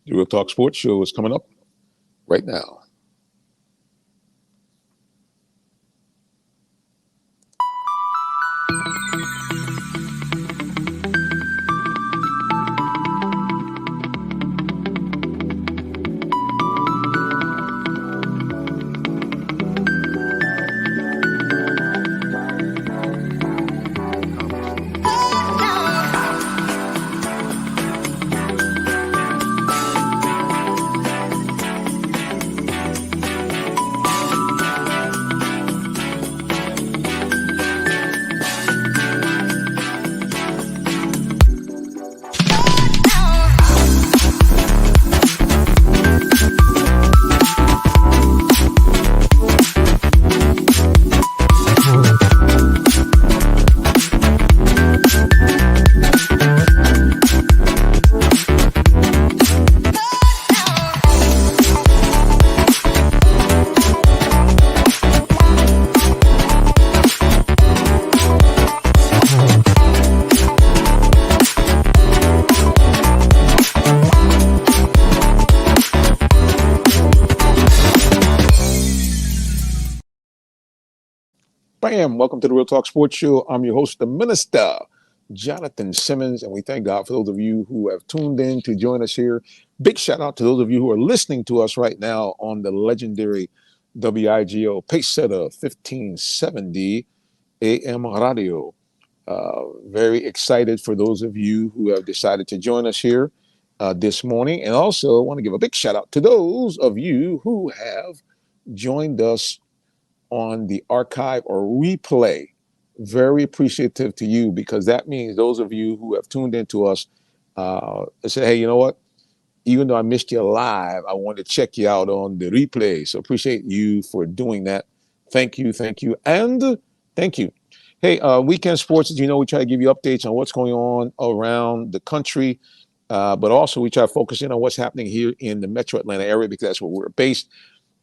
The Real Talk Sports Show is coming up right now. Bam! Welcome to the Real Talk Sports Show. I'm your host, the Minister, Jonathan Simmons, and we thank God for those of you who have tuned in to join us here. Big shout out to those of you who are listening to us right now on the legendary WIGO Pacesetter 1570 AM radio. Very excited for those of you who have decided to join us here this morning. And also want to give a big shout out to those of you who have joined us on the archive or replay. Very appreciative to you, because that means those of you who have tuned into us say, hey, you know what? Even though I missed you live, I want to check you out on the replay. So appreciate you for doing that. Thank you, and thank you. Hey, Weekend Sports, as you know, we try to give you updates on what's going on around the country, but also we try to focus in on what's happening here in the Metro Atlanta area, because that's where we're based.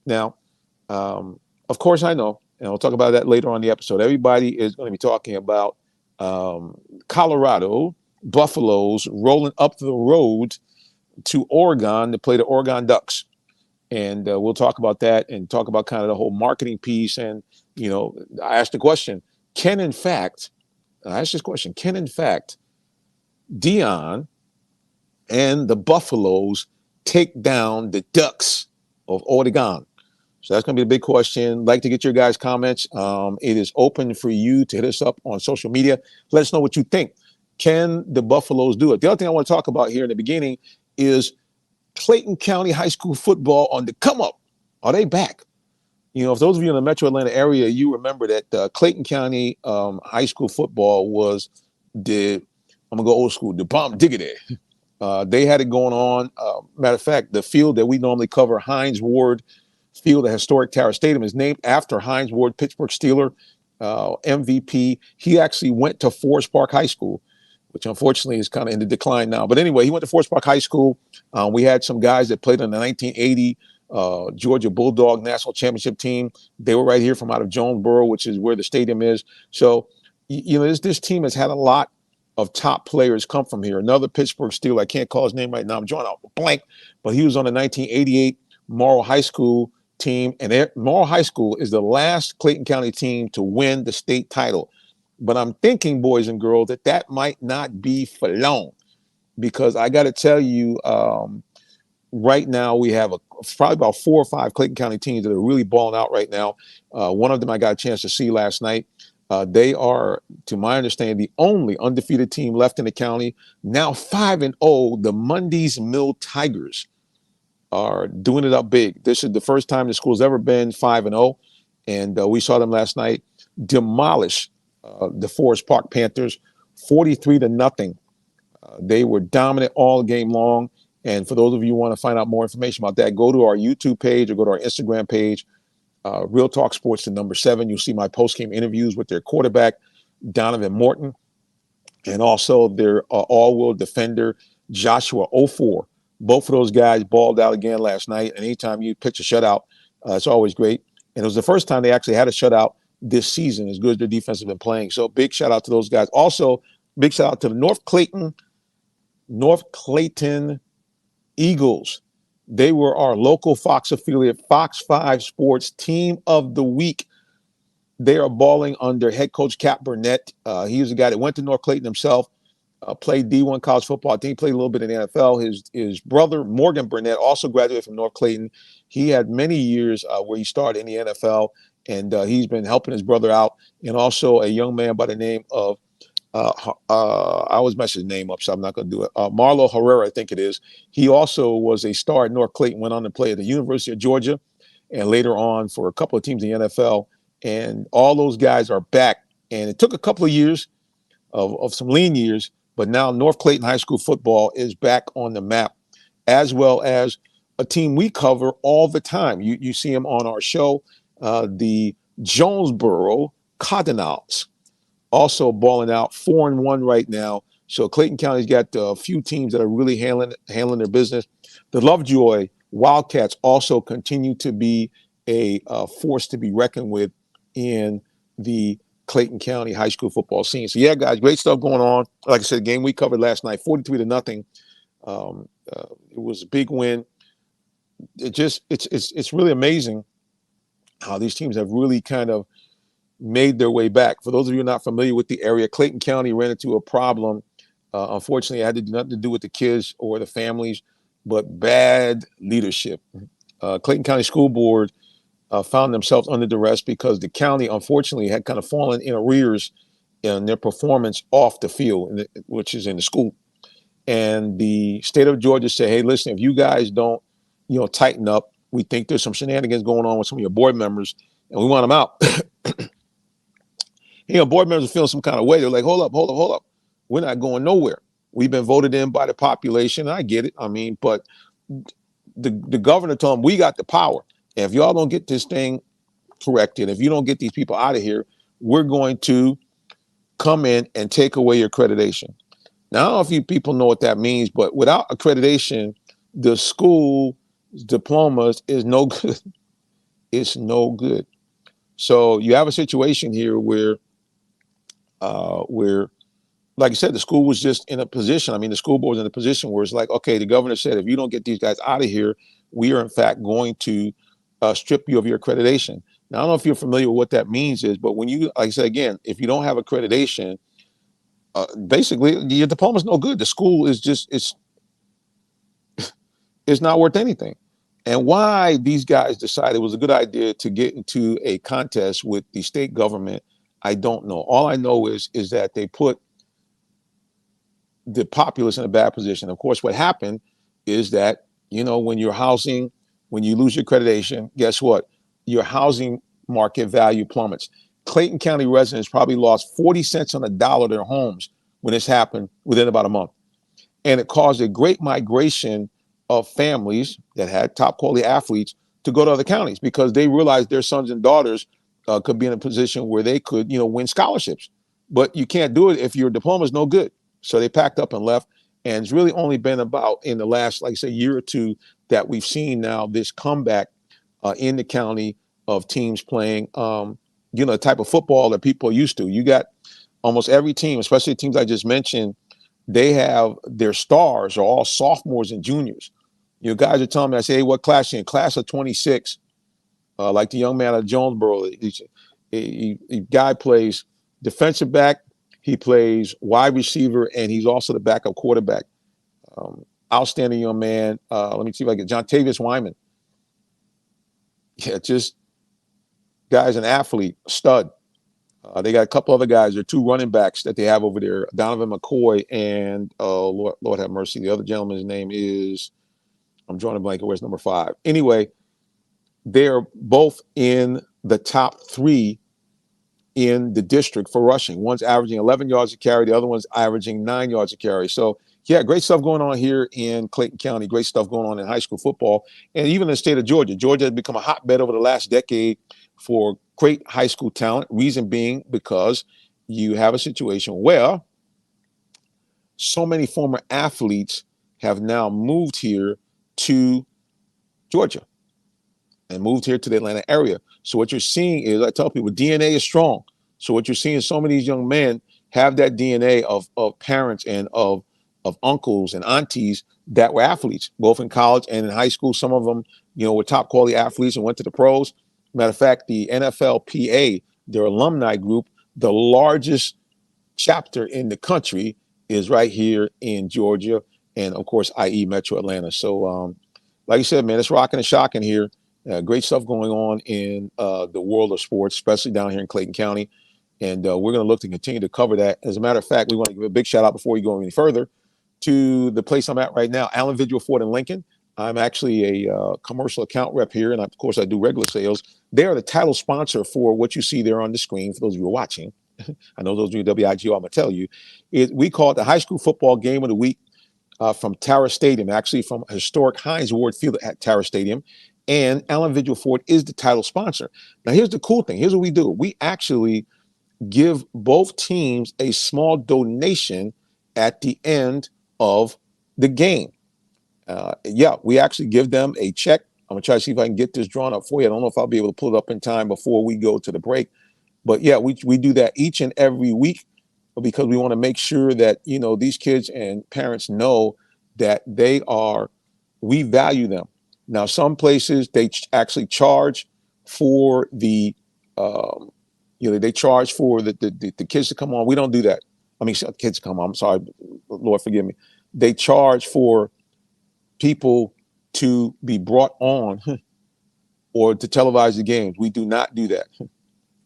Now, of course, I know, and we'll talk about that later on in the episode, everybody is going to be talking about Colorado Buffaloes rolling up the road to Oregon to play the Oregon Ducks. And we'll talk about that and talk about kind of the whole marketing piece. And, you know, I asked the question, can in fact Dion and the Buffaloes take down the Ducks of Oregon? So that's going to be the big question. Like to get your guys' comments. It is open for you to hit us up on social media. Let us know what you think. Can the Buffaloes do it? The other thing I want to talk about here in the beginning is Clayton County High School football on the come up. Are they back? You know, if those of you in the Metro Atlanta area, you remember that Clayton County High School football was I'm going to go old school, the bomb diggity. They had it going on. Matter of fact, the field that we normally cover, Hines Ward Field at historic Tara Stadium, is named after Hines Ward, Pittsburgh Steeler, MVP. He actually went to Forest Park High School, which unfortunately is kind of in the decline now. But anyway, he went to Forest Park High School. We had some guys that played in the 1980 Georgia Bulldog National Championship team. They were right here from out of Jonesboro, which is where the stadium is. So, you know, this team has had a lot of top players come from here. Another Pittsburgh Steeler, I can't call his name right now, I'm drawing out a blank, but he was on the 1988 Morrow High School team, and Morrow High School is the last Clayton County team to win the state title. But I'm thinking, boys and girls, that might not be for long, because I got to tell you, right now we have probably about 4 or 5 Clayton County teams that are really balling out right now. One of them I got a chance to see last night. They are, to my understanding, the only undefeated team left in the county. Now 5-0, the Mundy's Mill Tigers are doing it up big. This is the first time the school's ever been 5-0, and we saw them last night demolish the Forest Park Panthers 43-0. They were dominant all game long. And for those of you who want to find out more information about that, go to our YouTube page or go to our Instagram page, Real Talk Sports, the number 7. You'll see my post-game interviews with their quarterback, Donovan Morton, and also their all-world defender, Joshua Ofor. Both of those guys balled out again last night. And anytime you pitch a shutout, it's always great. And it was the first time they actually had a shutout this season, as good as their defense has been playing. So big shout out to those guys. Also, big shout out to the North Clayton Eagles. They were our local Fox affiliate, Fox 5 Sports Team of the Week. They are balling under head coach Cap Burnett. He was a guy that went to North Clayton himself, played D1 college football. I think he played a little bit in the NFL. His brother, Morgan Burnett, also graduated from North Clayton. He had many years where he started in the NFL, and he's been helping his brother out. And also a young man by the name of, I always mess his name up, so I'm not going to do it. Marlo Herrera, I think it is. He also was a star at North Clayton, went on to play at the University of Georgia, and later on for a couple of teams in the NFL. And all those guys are back. And it took a couple of years of some lean years, but now North Clayton High School football is back on the map, as well as a team we cover all the time. You see them on our show, the Jonesboro Cardinals, also balling out 4-1 right now. So Clayton County's got a few teams that are really handling their business. The Lovejoy Wildcats also continue to be a force to be reckoned with in the Clayton County high school football scene. So yeah, guys, great stuff going on. Like I said, game we covered last night, 43-0. It was a big win. It's really amazing how these teams have really kind of made their way back. For those of you not familiar with the area, Clayton County ran into a problem. Unfortunately, it had nothing to do with the kids or the families, but bad leadership. Clayton County School Board found themselves under duress because the county, unfortunately, had kind of fallen in arrears in their performance off the field, which is in the school. And the state of Georgia said, hey, listen, if you guys don't, tighten up, we think there's some shenanigans going on with some of your board members, and we want them out. Board members are feeling some kind of way. They're like, hold up. We're not going nowhere. We've been voted in by the population. I get it. I mean, but the governor told them, we got the power. And if y'all don't get this thing corrected, if you don't get these people out of here, we're going to come in and take away your accreditation. Now, I don't know if you people know what that means, but without accreditation, the school diplomas is no good. It's no good. So you have a situation here where, like I said, the school was just in a position. I mean, the school board was in a position where it's like, okay, the governor said, if you don't get these guys out of here, we are in fact going to strip you of your accreditation. Now, I don't know if you're familiar with what that means but when you, like I said, again, if you don't have accreditation, basically your diploma is no good. The school is just, it's not worth anything. And why these guys decided it was a good idea to get into a contest with the state government, I don't know. All I know is that they put the populace in a bad position. Of course, what happened is that, when you're housing, when you lose your accreditation, guess what? Your housing market value plummets. Clayton County residents probably lost 40 cents on the dollar of their homes when this happened within about a month. And it caused a great migration of families that had top quality athletes to go to other counties because they realized their sons and daughters could be in a position where they could, win scholarships. But you can't do it if your diploma is no good. So they packed up and left. And it's really only been about in the last, like I say, year or two that we've seen now this comeback in the county of teams playing, the type of football that people are used to. You got almost every team, especially the teams I just mentioned, they have their stars are all sophomores and juniors. Guys are telling me, I say, hey, what class you in? Class of 26. Like the young man at Jonesboro, a guy plays defensive back, he plays wide receiver, and he's also the backup quarterback. Outstanding young man. Let me see if I get John Tavius Wyman. Yeah, just guy's an athlete, stud. They got a couple other guys. There are two running backs that they have over there, Donovan McCoy and Lord have mercy. The other gentleman's name is, I'm drawing a blank. Where's number 5? Anyway, they're both in the top 3 in the district for rushing. One's averaging 11 yards a carry. The other one's averaging 9 yards a carry. So, yeah, great stuff going on here in Clayton County. Great stuff going on in high school football. And even in the state of Georgia. Georgia has become a hotbed over the last decade for great high school talent. Reason being because you have a situation where so many former athletes have now moved here to Georgia and moved here to the Atlanta area. So what you're seeing is, I tell people, DNA is strong. So what you're seeing is so many of these young men have that DNA of parents and of of uncles and aunties that were athletes, both in college and in high school. Some of them, were top quality athletes and went to the pros. Matter of fact, the NFLPA, their alumni group, the largest chapter in the country, is right here in Georgia, and of course, i.e. Metro Atlanta. So, like I said, man, it's rocking and shocking here. Great stuff going on in the world of sports, especially down here in Clayton County. And we're going to look to continue to cover that. As a matter of fact, we want to give a big shout out before we go any further to the place I'm at right now, Allen Vigil Ford in Lincoln. I'm actually a commercial account rep here, and of course, I do regular sales. They are the title sponsor for what you see there on the screen. For those of you who are watching, I know those of you WIGO, I'm going to tell you, we call it the high school football game of the week from Tara Stadium, actually from historic Hines Ward Field at Tara Stadium. And Allen Vigil Ford is the title sponsor. Now, here's the cool thing. Here's what we do. We actually give both teams a small donation at the end of the game. We actually give them a check. I'm going to try to see if I can get this drawn up for you. I don't know if I'll be able to pull it up in time before we go to the break. But yeah, we do that each and every week because we want to make sure that, these kids and parents know that we value them. Now, some places they actually charge for they charge for the kids to come on. We don't do that. I mean, kids come on. I'm sorry, Lord, forgive me. They charge for people to be brought on or to televise the games. We do not do that.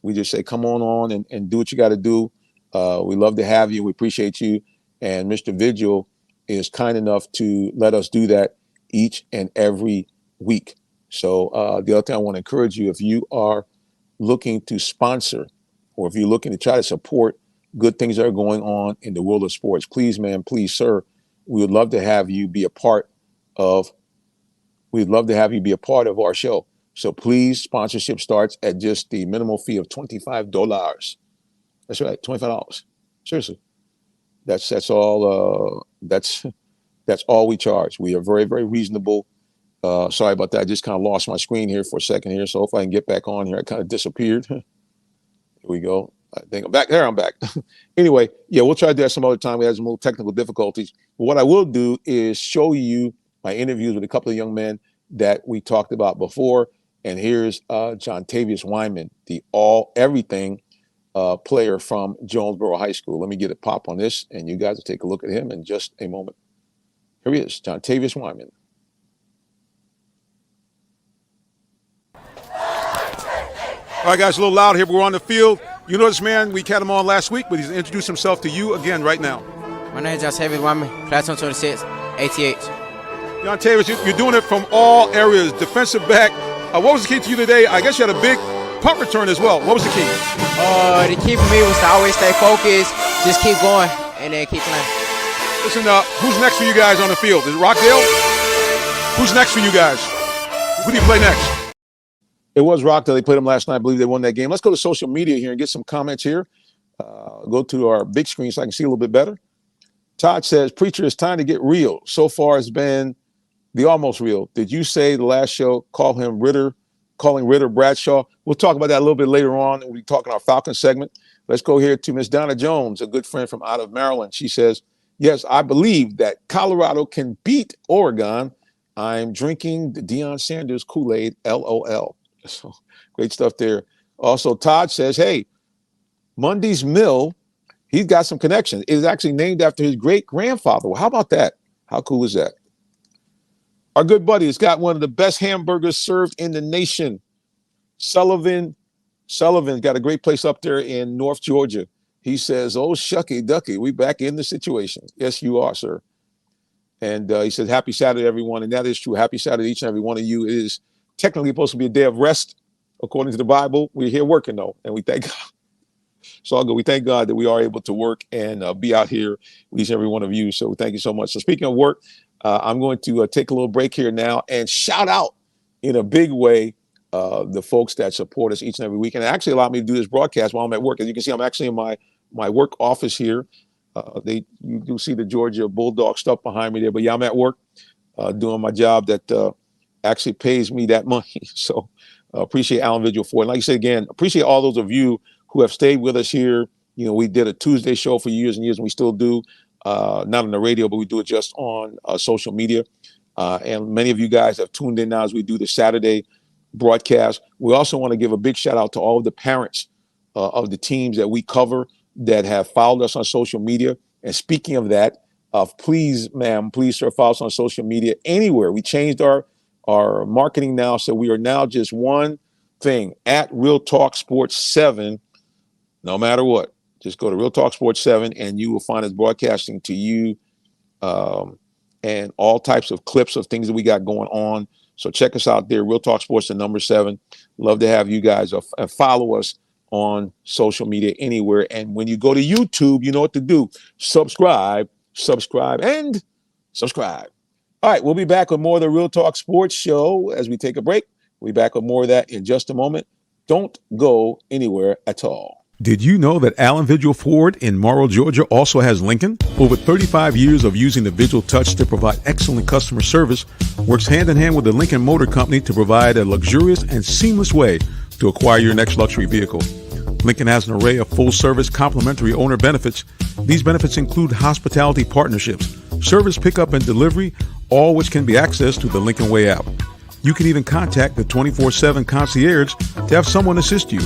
We just say, come on and do what you got to do. We love to have you. We appreciate you. And Mr. Vigil is kind enough to let us do that each and every week. So the other thing I want to encourage you, if you are looking to sponsor or if you're looking to try to support good things that are going on in the world of sports, please, man, please, sir, we would love to have you be a part of our show. So please, sponsorship starts at just the minimal fee of $25. That's right, $25. Seriously. That's all we charge. We are very, very reasonable. Sorry about that. I just kind of lost my screen here for a second here. So if I can get back on here, I kind of disappeared. Here we go. I think I'm back. There, I'm back. Anyway, yeah, we'll try to do that some other time. We had some little technical difficulties. But what I will do is show you my interviews with a couple of young men that we talked about before. And here's John Tavius Wyman, the everything player from Jonesboro High School. Let me get a pop on this, and you guys will take a look at him in just a moment. Here he is, John Tavius Wyman. All right, guys, a little loud here, but we're on the field. You know this man, we had him on last week, but he's introduced himself to you again right now. My name is John Tavius Wyman, class 126, ATH. John Tavius, you're doing it from all areas, defensive back. What was the key to you today? I guess you had a big punt return as well. What was the key? The key for me was to always stay focused, just keep going, and then keep playing. Listen, who's next for you guys on the field? Is it Rockdale? Who's next for you guys? Who do you play next? It was Rockdale. They played them last night. I believe they won that game. Let's go to social media here and get some comments here. Go to our big screen so I can see a little bit better. Todd says, Preacher, it's time to get real. So far it's been the almost real. Did you say the last show, calling Ritter Bradshaw? We'll talk about that a little bit later on. We'll be talking our Falcon segment. Let's go here to Miss Donna Jones, a good friend from out of Maryland. She says, yes, I believe that Colorado can beat Oregon. I'm drinking the Deion Sanders Kool-Aid, LOL. So great stuff there. Also, Todd says, hey, Mundy's Mill, he's got some connections. It is actually named after his great-grandfather. Well, how about that? How cool is that? Our good buddy has got one of the best hamburgers served in the nation. Sullivan's got a great place up there in North Georgia. He says, oh, shucky ducky, we back in the situation. Yes, you are, sir. And he says, happy Saturday, everyone. And that is true. Happy Saturday, each and every one of you. It is technically supposed to be a day of rest, according to the Bible. We're here working, though, and we thank God. It's all good. We thank God that we are able to work and be out here with each and every one of you. So thank you so much. So speaking of work, I'm going to take a little break here now and shout out in a big way the folks that support us each and every week. And actually allowed me to do this broadcast while I'm at work. As you can see, I'm actually in my work office here. You do see the Georgia Bulldog stuff behind me there. But yeah, I'm at work doing my job that actually pays me that money. So appreciate Allen Vigil for it. And like I said, again, appreciate all those of you who have stayed with us here. You know, we did a Tuesday show for years and years, and we still do. not on the radio, but we do it just on social media. And many of you guys have tuned in now as we do the Saturday broadcast. We also want to give a big shout out to all of the parents of the teams that we cover that have followed us on social media. And speaking of that, please, ma'am, please, sir, follow us on social media anywhere. We changed our marketing now, so we are now just one thing at Real Talk Sports 7, no matter what. Just go to Real Talk Sports 7 and you will find us broadcasting to you and all types of clips of things that we got going on. So check us out there, Real Talk Sports, the number 7. Love to have you guys follow us on social media anywhere. And when you go to YouTube, you know what to do. Subscribe, and subscribe. All right, we'll be back with more of the Real Talk Sports Show as we take a break. We'll be back with more of that in just a moment. Don't go anywhere at all. Did you know that Allen Vigil Ford in Morrow, Georgia also has Lincoln? Over 35 years of using the Vigil Touch to provide excellent customer service, works hand in hand with the Lincoln Motor Company to provide a luxurious and seamless way to acquire your next luxury vehicle. Lincoln has an array of full-service complimentary owner benefits. These benefits include hospitality partnerships, service pickup and delivery, all which can be accessed through the Lincoln Way app. You can even contact the 24/7 concierge to have someone assist you.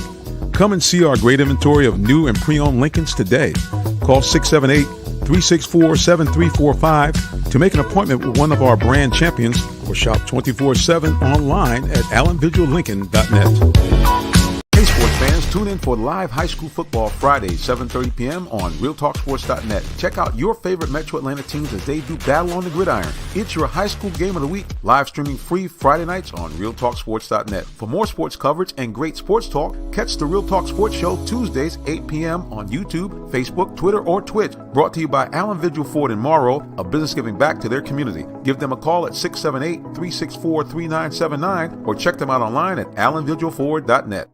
Come and see our great inventory of new and pre-owned Lincolns today. Call 678-364-7345 to make an appointment with one of our brand champions or shop 24/7 online at allenvigillincoln.net. Hey, sports fans, tune in for live high school football Friday, 7:30 p.m. on RealTalkSports.net. Check out your favorite Metro Atlanta teams as they do battle on the gridiron. It's your high school game of the week, live streaming free Friday nights on RealTalkSports.net. For more sports coverage and great sports talk, catch the Real Talk Sports Show Tuesdays, 8 p.m. on YouTube, Facebook, Twitter, or Twitch. Brought to you by Allen Vigil Ford in Morrow, a business giving back to their community. Give them a call at 678-364-3979 or check them out online at AllenVigilFord.net.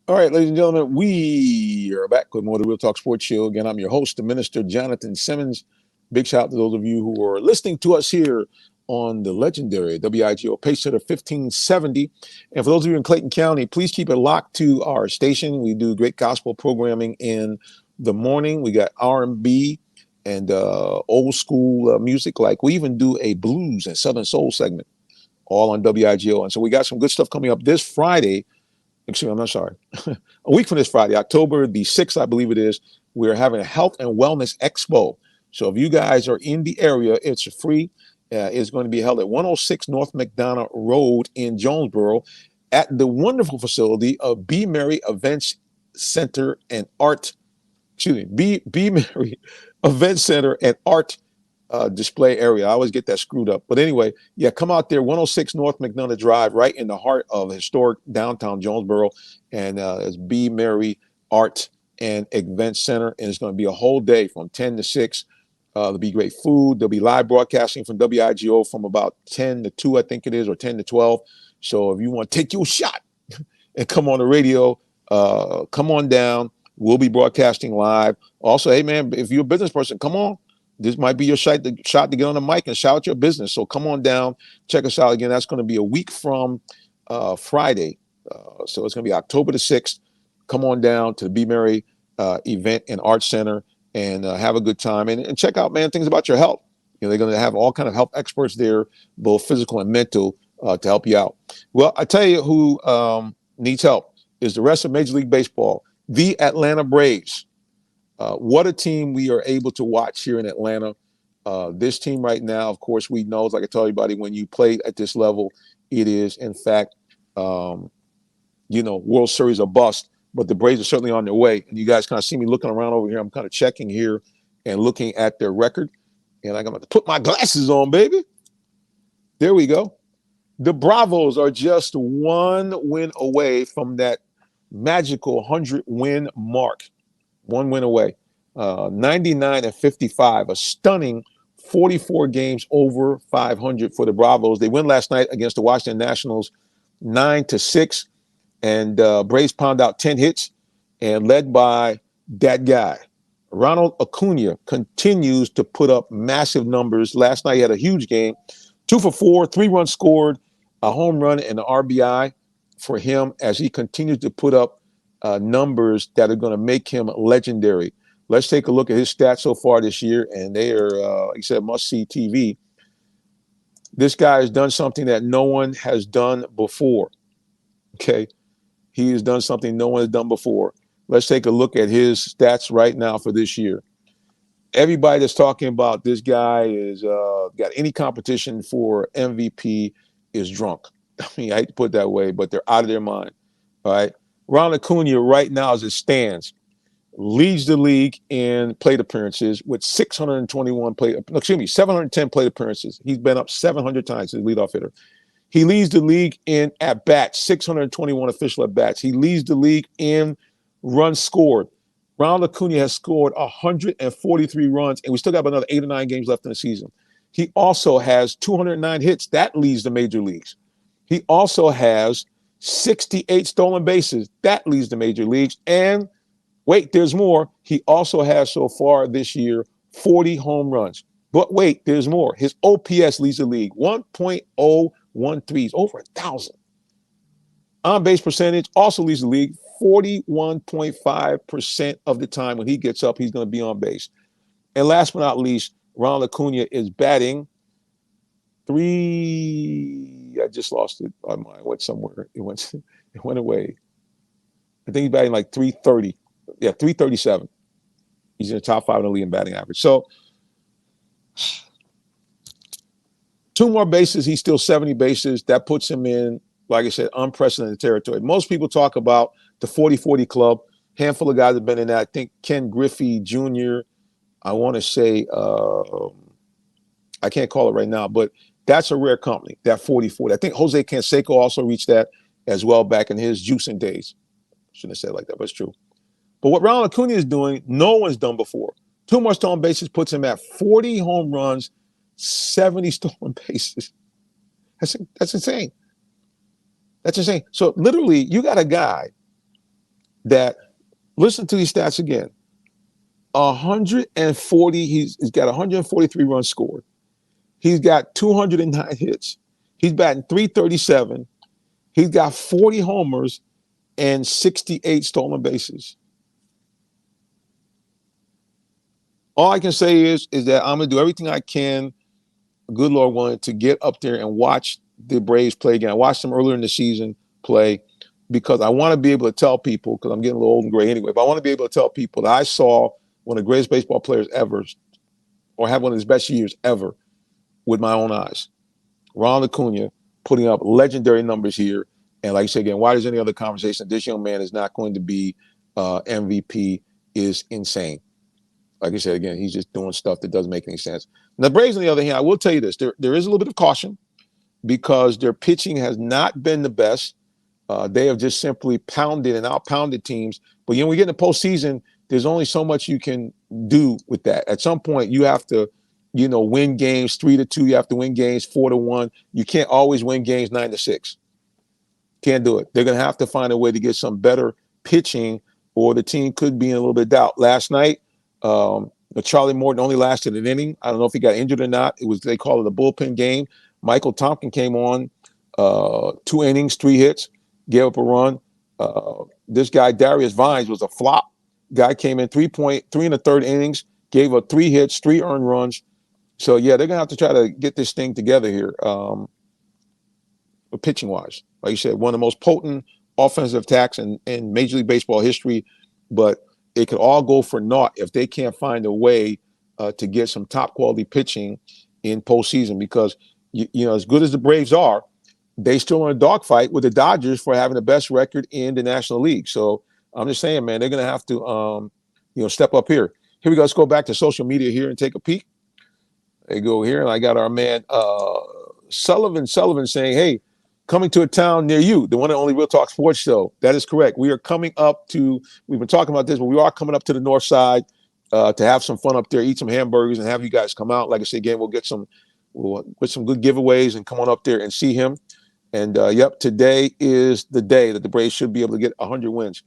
All right, ladies and gentlemen, we are back with more of the Real Talk Sports Show. Again, I'm your host, the Minister Jonathan Simmons. Big shout out to those of you who are listening to us here on the legendary WIGO Pacesetter 1570. And for those of you in Clayton County, please keep it locked to our station. We do great gospel programming in the morning. We got R&B and old school music. Like we even do a blues and Southern soul segment, all on WIGO. And so we got some good stuff coming up this Friday. Excuse me, I'm not sorry. A week from this Friday, October the 6th, I believe it is, we're having a health and wellness expo. So if you guys are in the area, it's free. It's going to be held at 106 North McDonough Road in Jonesboro at the wonderful facility of B. Mary Events Center and Art. Excuse me, B. Mary Event Center and Art display area. I always get that screwed up. But anyway, yeah, come out there, 106 North McDonough Drive, right in the heart of historic downtown Jonesboro. And it's B. Mary Art and Event Center. And it's going to be a whole day from 10 to 6. There'll be great food. There'll be live broadcasting from WIGO from about 10 to 2, I think it is, or 10 to 12. So if you want to take your shot and come on the radio, come on down. We'll be broadcasting live. Also, hey, man, if you're a business person, come on. This might be your shot to get on the mic and shout your business. So come on down, check us out again. That's going to be a week from Friday. So it's going to be October the 6th. Come on down to the B. Mary Event and Art Center and have a good time. And check out, man, things about your health. You know, they're going to have all kind of health experts there, both physical and mental, to help you out. Well, I tell you who needs help is the rest of Major League Baseball, the Atlanta Braves. What a team we are able to watch here in Atlanta. This team right now, of course, we know, like I tell everybody, when you play at this level, it is, in fact, World Series or bust. But the Braves are certainly on their way. And you guys kind of see me looking around over here. I'm kind of checking here and looking at their record. And I'm going to put my glasses on, baby. There we go. The Bravos are just one win away from that magical 100-win mark. One win away. 99-55, a stunning 44 games over 500 for the Bravos. They win last night against the Washington Nationals 9-6. And Braves pound out 10 hits and led by that guy. Ronald Acuna continues to put up massive numbers. Last night he had a huge game. 2 for 4, 3 runs scored, a home run and an RBI for him as he continues to put up numbers that are going to make him legendary. Let's take a look at his stats so far this year, and they are, like I said, must-see TV. This guy has done something that no one has done before, okay? He has done something no one has done before. Let's take a look at his stats right now for this year. Everybody that's talking about this guy is got any competition for MVP is drunk. I mean, I hate to put it that way, but they're out of their mind, all right? Ronald Acuna right now, as it stands, leads the league in plate appearances with 710 plate appearances. He's been up 700 times as leadoff hitter. He leads the league in at-bats, 621 official at-bats. He leads the league in runs scored. Ronald Acuna has scored 143 runs, and we still got another 8 or 9 games left in the season. He also has 209 hits. That leads the major leagues. He also has 68 stolen bases. That leads the major leagues. And wait, there's more. He also has so far this year 40 home runs. But wait, there's more. His OPS leads the league, 1.013, over 1,000. On-base percentage also leads the league, 41.5% of the time when he gets up, he's going to be on base. And last but not least, Ronald Acuna is batting I just lost it. I went somewhere. It went away. I think he's batting like 330. Yeah, 337. He's in the top 5 in the league in batting average. So 2 more bases, he's still 70 bases. That puts him in, like I said, unprecedented territory. Most people talk about the 40-40 club. Handful of guys have been in that. I think Ken Griffey Jr., I want to say, I can't call it right now, but that's a rare company, that 40-40. I think Jose Canseco also reached that as well back in his juicing days. Shouldn't have said it like that, but it's true. But what Ronald Acuna is doing, no one's done before. 2 more stolen bases puts him at 40 home runs, 70 stolen bases. That's insane. That's insane. So literally, you got a guy that, listen to these stats again, 140, he's got 143 runs scored. He's got 209 hits. He's batting 337. He's got 40 homers and 68 stolen bases. All I can say is that I'm going to do everything I can, good Lord willing, to get up there and watch the Braves play again. I watched them earlier in the season play because I want to be able to tell people, because I'm getting a little old and gray anyway, but I want to be able to tell people that I saw one of the greatest baseball players ever, or have one of his best years ever, with my own eyes. Ronald Acuna putting up legendary numbers here. And like I said again, why there's any other conversation that this young man is not going to be MVP is insane. Like I said again, he's just doing stuff that doesn't make any sense. Now, the Braves, on the other hand, I will tell you this. There is a little bit of caution because their pitching has not been the best. They have just simply pounded and out-pounded teams. But, when we get in the postseason, there's only so much you can do with that. At some point, you have to, win games 3-2. You have to win games 4-1. You can't always win games 9-6. Can't do it. They're going to have to find a way to get some better pitching, or the team could be in a little bit of doubt. Last night, Charlie Morton only lasted an inning. I don't know if he got injured or not. They call it a bullpen game. Michael Tompkins came on 2 innings, 3 hits, gave up a run. This guy, Darius Vines, was a flop. Guy came in 3 1/3 innings, gave up 3 hits, 3 earned runs. So, yeah, they're going to have to try to get this thing together here, pitching-wise. Like you said, one of the most potent offensive attacks in Major League Baseball history, but it could all go for naught if they can't find a way to get some top-quality pitching in postseason because, as good as the Braves are, they still in a dogfight with the Dodgers for having the best record in the National League. So I'm just saying, man, they're going to have to, step up here. Here we go. Let's go back to social media here and take a peek. They go here, and I got our man Sullivan saying, hey, coming to a town near you, the one and only Real Talk Sports Show. That is correct. We are coming up to, we've been talking about this, but we are coming up to the north side to have some fun up there, eat some hamburgers, and have you guys come out. Like I said, again, we'll get some good giveaways and come on up there and see him. And, today is the day that the Braves should be able to get 100 wins.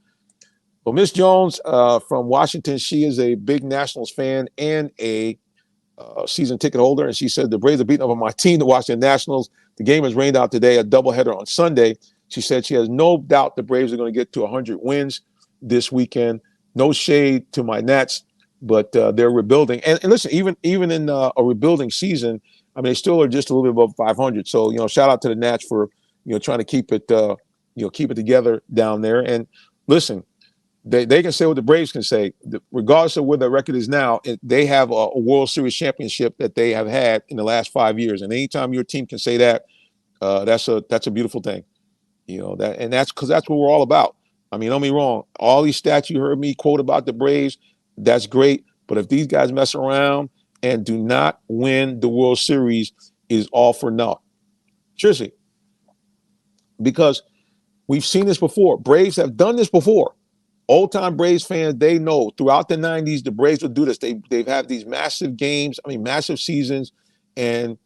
Well, Miss Jones from Washington, she is a big Nationals fan and a season ticket holder, and she said the Braves are beating up on my team, the Washington Nationals. The game is rained out today, a doubleheader on Sunday. She said she has no doubt the Braves are going to get to 100 wins this weekend. No shade to my Nats. but they're rebuilding. And listen, even in a rebuilding season, I mean, they still are just a little bit above 500. So shout out to the Nats for trying to keep it keep it together down there. And listen, they can say what the Braves can say, regardless of where their record is now. They have a World Series championship that they have had in the last 5 years, and anytime your team can say that, that's a beautiful thing. That's because that's what we're all about. I mean, don't be wrong. All these stats you heard me quote about the Braves, that's great. But if these guys mess around and do not win the World Series, it is all for naught. Seriously, because we've seen this before. Braves have done this before. Old-time Braves fans, they know throughout the 90s, the Braves would do this. They've had these massive games, massive seasons. And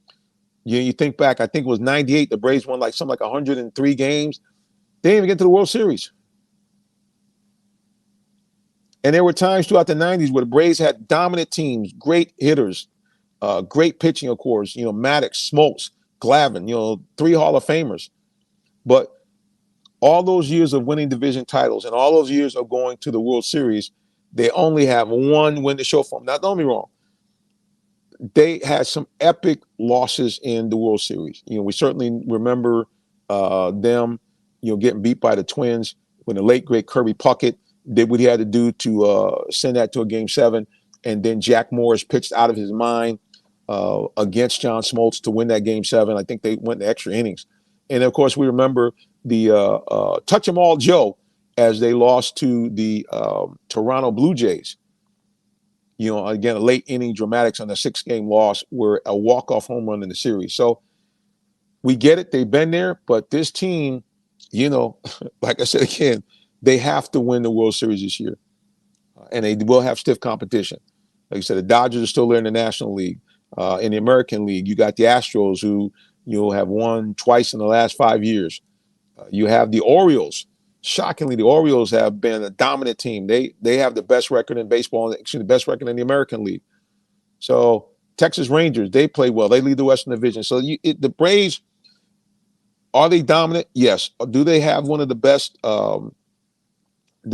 you think back, I think it was 98, the Braves won something like 103 games. They didn't even get to the World Series. And there were times throughout the 90s where the Braves had dominant teams, great hitters, great pitching, of course, Maddox, Smoltz, Glavine, 3 Hall of Famers. But all those years of winning division titles and all those years of going to the World Series, they only have one win to show for them. Now, don't be wrong. They had some epic losses in the World Series. We certainly remember them, getting beat by the Twins when the late, great Kirby Puckett did what he had to do to send that to a Game 7. And then Jack Morris pitched out of his mind against John Smoltz to win that Game 7. I think they went to extra innings. And, of course, we remember the touch 'em all Joe as they lost to the Toronto Blue Jays. Again, a late inning dramatics on a 6-game loss were a walk-off home run in the series. So we get it. They've been there. But this team, like I said again, they have to win the World Series this year. And they will have stiff competition. Like I said, the Dodgers are still there in the National League. In the American League, you got the Astros who have won twice in the last 5 years. You have the Orioles. Shockingly, the Orioles have been a dominant team. They have the best record in baseball, actually the best record in the American League. So Texas Rangers, they play well. They lead the Western Division. So the Braves, are they dominant? Yes. Do they have one of the best? Do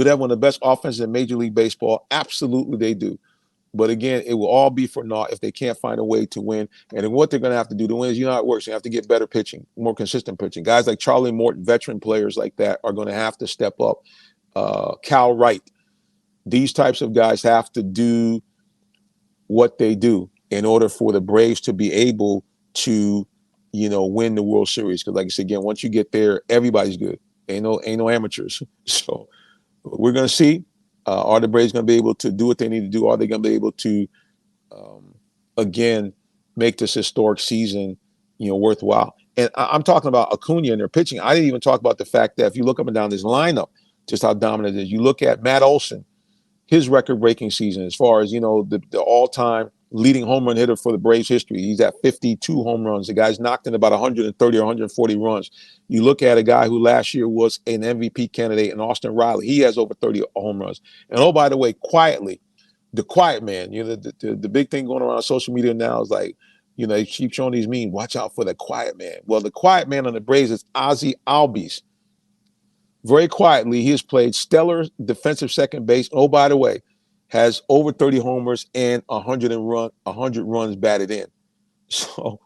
they have one of the best offenses in Major League Baseball? Absolutely, they do. But again, it will all be for naught if they can't find a way to win. And then what they're going to have to do to win is, how it works. You have to get better pitching, more consistent pitching. Guys like Charlie Morton, veteran players like that, are going to have to step up. Cal Wright, these types of guys have to do what they do in order for the Braves to be able to, win the World Series. Because like I said, again, once you get there, everybody's good. Ain't no amateurs. So we're going to see. Are the Braves going to be able to do what they need to do? Are they going to be able to, again, make this historic season, worthwhile? And I'm talking about Acuna and their pitching. I didn't even talk about the fact that if you look up and down this lineup, just how dominant it is. You look at Matt Olson, his record-breaking season as far as, the all-time leading home run hitter for the Braves history. He's at 52 home runs. The guy's knocked in about 130 or 140 runs. You look at a guy who last year was an MVP candidate in Austin Riley. He has over 30 home runs. And oh, by the way, quietly, the quiet man, the big thing going around on social media now is like, they keep showing these memes, watch out for the quiet man. Well, the quiet man on the Braves is Ozzie Albies. Very quietly, he has played stellar defensive second base. Oh, by the way, has over 30 homers and 100 runs batted in. So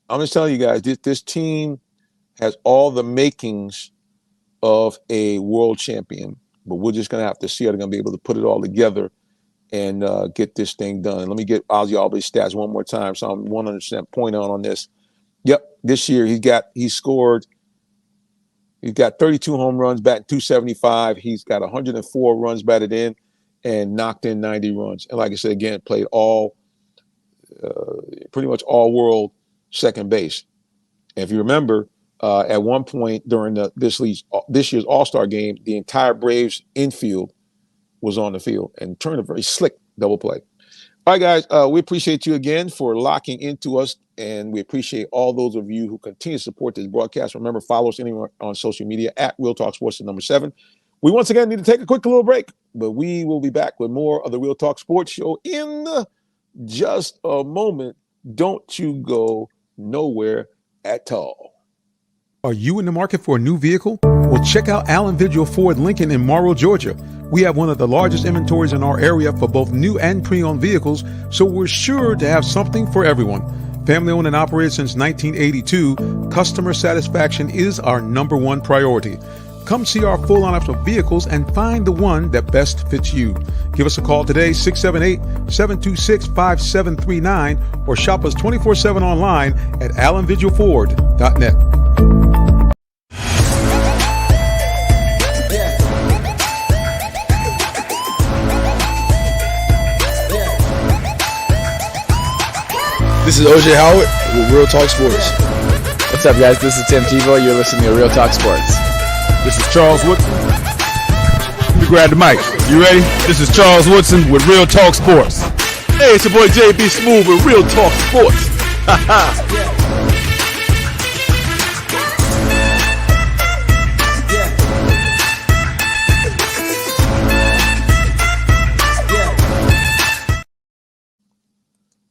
I'm just telling you guys, this team has all the makings of a world champion, but we're just going to have to see how they're going to be able to put it all together and get this thing done. And let me get Ozzie Albies' stats one more time, so I'm 100% point on this. Yep, this year he's got 32 home runs, batting .275. He's got 104 runs batted in and knocked in 90 runs. And like I said, again, played pretty much all world second base. And if you remember, at one point during this year's All-Star game, the entire Braves infield was on the field and turned a very slick double play. All right, guys, we appreciate you again for locking into us, and we appreciate all those of you who continue to support this broadcast. Remember, follow us anywhere on social media at Real Talk Sports @7. We once again need to take a quick little break, but we will be back with more of the Real Talk Sports Show in just a moment. Don't you go nowhere at all. Are you in the market for a new vehicle? Well, check out Allen Vigil Ford Lincoln in Morrow, Georgia. We have one of the largest inventories in our area for both new and pre-owned vehicles, so we're sure to have something for everyone. Family owned and operated since 1982, customer satisfaction is our number one priority. Come see our full lineup of vehicles and find the one that best fits you. Give us a call today, 678-726-5739, or shop us 24/7 online at allenvigilford.net. This is OJ Howard with Real Talk Sports. What's up, guys? This is Tim Tebow. You're listening to Real Talk Sports. This is Charles Woodson. You grab the mic. You ready? This is Charles Woodson with Real Talk Sports. Hey, it's your boy JB Smooth with Real Talk Sports.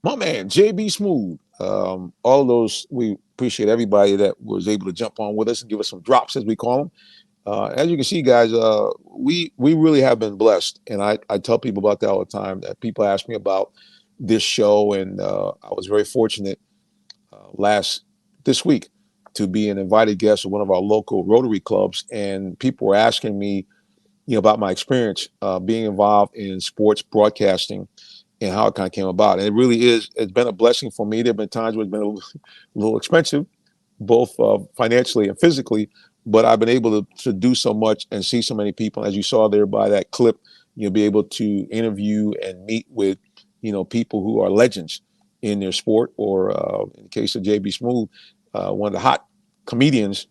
My man, JB Smooth. All of those, we appreciate everybody that was able to jump on with us and give us some drops, as we call them. As you can see, guys, we really have been blessed. And I tell people about that all the time, that people ask me about this show. And I was very fortunate this week to be an invited guest of one of our local Rotary clubs. And people were asking me, about my experience being involved in sports broadcasting and how it kind of came about. And it's been a blessing for me. There have been times where it's been a little expensive, both financially and physically, but I've been able to do so much and see so many people. As you saw there by that clip, you'll be able to interview and meet with, people who are legends in their sport, or in the case of JB Smooth, one of the hot comedians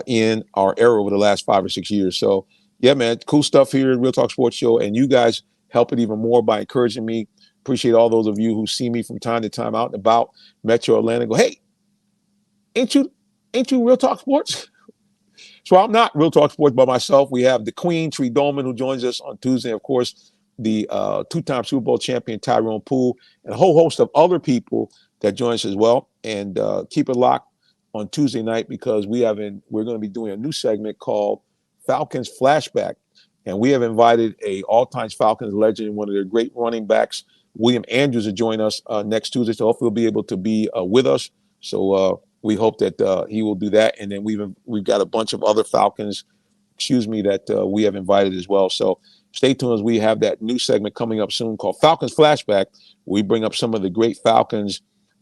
in our era over the last 5 or 6 years. So yeah, man, cool stuff here at Real Talk Sports Show. And you guys help it even more by encouraging me. Appreciate all those of you who see me from time to time out and about Metro Atlanta. Go, hey, ain't you Real Talk Sports? So I'm not Real Talk Sports by myself. We have the Queen, Tree Dolman, who joins us on Tuesday. Of course, the two-time Super Bowl champion, Tyrone Poole, and a whole host of other people that join us as well. And keep it locked on Tuesday night, because we're going to be doing a new segment called Falcons Flashback. And we have invited a all-time Falcons legend, one of their great running backs, William Andrews, to join us next Tuesday. So hopefully he'll be able to be with us. So we hope that he will do that. And then we've got a bunch of other Falcons, that we have invited as well. So stay tuned, as we have that new segment coming up soon called Falcons Flashback. We bring up some of the great Falcons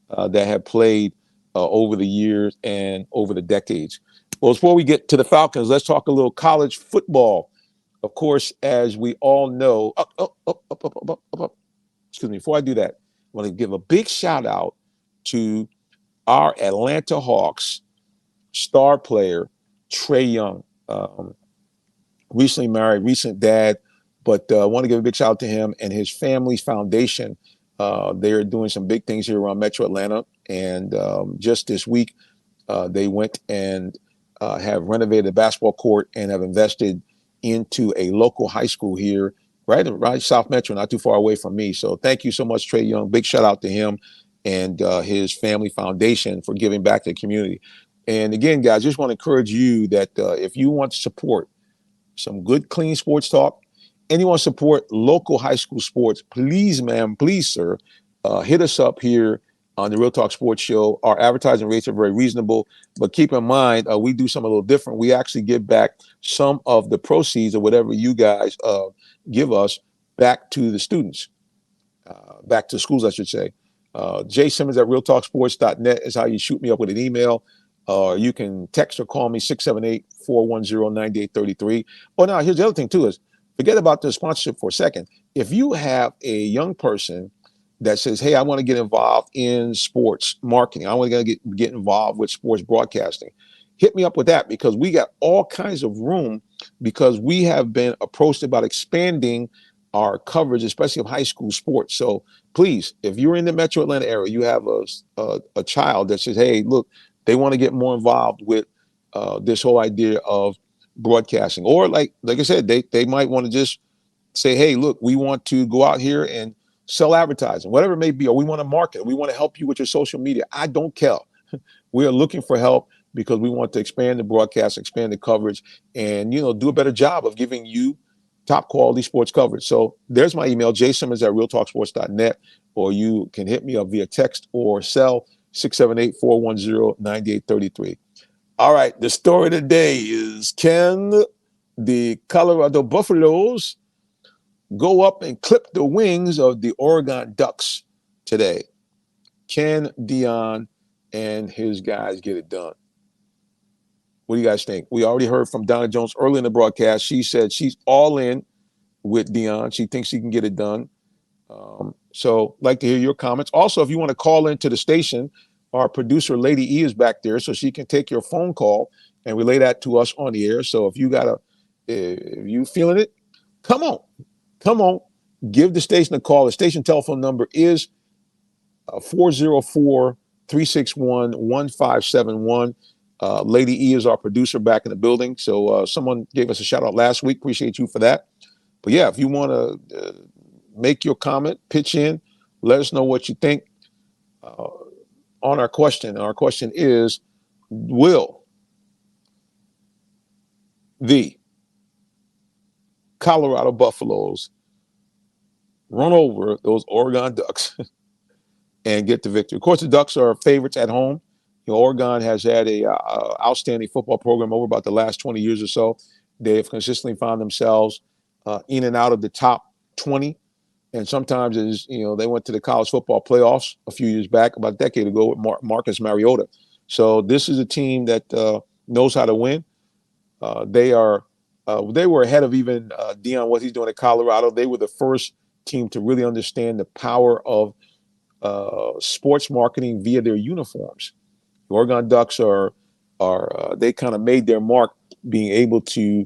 that have played over the years and over the decades. Well, before we get to the Falcons, let's talk a little college football. Of course, as we all know, excuse me, before I do that, I want to give a big shout out to our Atlanta Hawks star player, Trey Young. Recently married, recent dad, but I want to give a big shout out to him and his family's foundation. They're doing some big things here around Metro Atlanta. And just this week, they went and have renovated the basketball court and have invested into a local high school here, right South Metro, not too far away from me. So thank you so much, Trey Young. Big shout out to him and his family foundation for giving back to the community. And again, guys, just want to encourage you that if you want to support some good, clean sports talk, and you want to support local high school sports, please, ma'am, please, sir, hit us up here on the Real Talk Sports Show. Our advertising rates are very reasonable, but keep in mind, we do something a little different. We actually give back some of the proceeds of whatever you guys give us back to the students, back to schools, I should say. Jay Simmons at realtalksports.net is how you shoot me up with an email. You can text or call me 678-410-9833. Oh, now here's the other thing too, is forget about the sponsorship for a second. If you have a young person that says, hey, I want to get involved in sports marketing, I want to get involved with sports broadcasting, hit me up with that, because we got all kinds of room, because we have been approached about expanding our coverage, especially of high school sports. So please, if you're in the Metro Atlanta area, you have a child that says, hey, look, they want to get more involved with this whole idea of broadcasting, or like I said, they might want to just say, hey, look, we want to go out here and sell advertising, whatever it may be, or we want to market, we want to help you with your social media. I don't care. We are looking for help, because we want to expand the broadcast, expand the coverage, and do a better job of giving you top quality sports coverage. So there's my email, jsimmons@realtalksports.net, or you can hit me up via text or cell 678-410-9833. All right, the story today is, can the Colorado Buffaloes go up and clip the wings of the Oregon Ducks today? Can Deion and his guys get it done? What do you guys think? We already heard from Donna Jones early in the broadcast. She said she's all in with Deion. She thinks he can get it done. So I'd like to hear your comments. Also, if you want to call into the station, our producer, Lady E, is back there, so she can take your phone call and relay that to us on the air. So if you feeling it, come on, give the station a call. The station telephone number is 404-361-1571. Lady E is our producer back in the building. So someone gave us a shout out last week. Appreciate you for that. But yeah, if you want to make your comment, pitch in, let us know what you think on our question. Our question is, will the Colorado Buffaloes run over those Oregon Ducks and get the victory? Of course, the Ducks are favorites at home. Oregon has had a outstanding football program over about the last 20 years or so. They have consistently found themselves in and out of the top 20. And sometimes, they went to the college football playoffs a few years back, about a decade ago, with Marcus Mariota. So this is a team that knows how to win. They were ahead of even Deion, what he's doing at Colorado. They were the first team to really understand the power of sports marketing via their uniforms. The Oregon Ducks they kind of made their mark being able to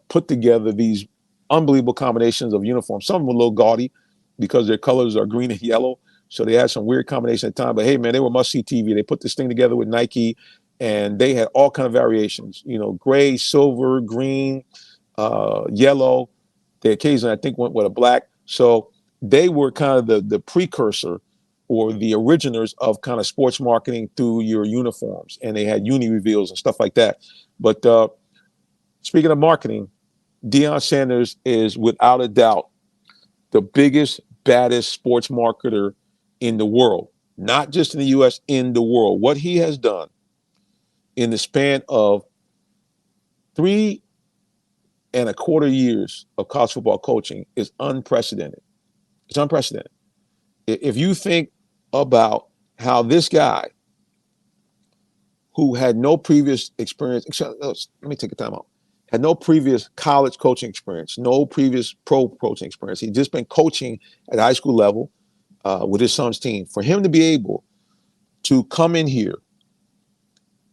put together these unbelievable combinations of uniforms. Some of them a little gaudy because their colors are green and yellow. So they had some weird combination at the time. But hey, man, they were must-see TV. They put this thing together with Nike, and they had all kind of variations. Gray, silver, green, yellow. They occasionally, I think, went with a black. So they were kind of the precursor or the originators of kind of sports marketing through your uniforms. And they had uni reveals and stuff like that. But speaking of marketing, Deion Sanders is without a doubt the biggest, baddest sports marketer in the world, not just in the U.S., in the world. What he has done in the span of 3.25 years of college football coaching is unprecedented. It's unprecedented. If you think about how this guy, who had no previous experience, let me take a time out, had no previous college coaching experience, no previous pro coaching experience. He'd just been coaching at high school level with his son's team. For him to be able to come in here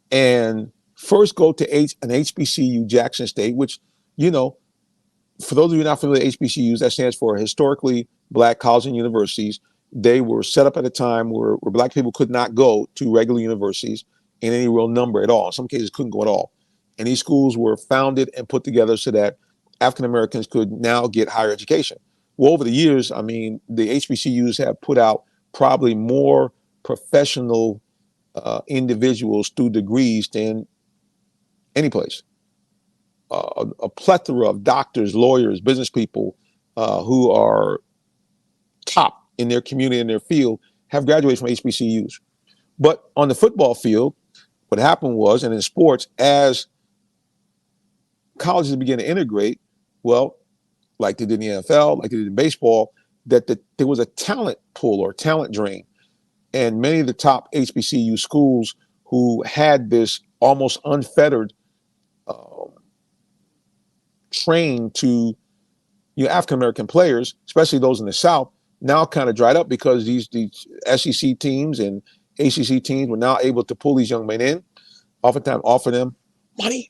and first go to an HBCU, Jackson State, which, for those of you not familiar with HBCUs, that stands for historically Black colleges and universities. They were set up at a time where Black people could not go to regular universities in any real number at all. In some cases, couldn't go at all. And these schools were founded and put together so that African Americans could now get higher education. Well, over the years, the HBCUs have put out probably more professional individuals through degrees than any place. A plethora of doctors, lawyers, business people who are top in their community and their field have graduated from HBCUs. But on the football field, what happened was, and in sports, as colleges began to integrate, well, like they did in the NFL, like they did in baseball, that there was a talent pool or talent drain. And many of the top HBCU schools who had this almost unfettered train to African-American players, especially those in the South, now kind of dried up because these SEC teams and ACC teams were now able to pull these young men in, oftentimes offer them money,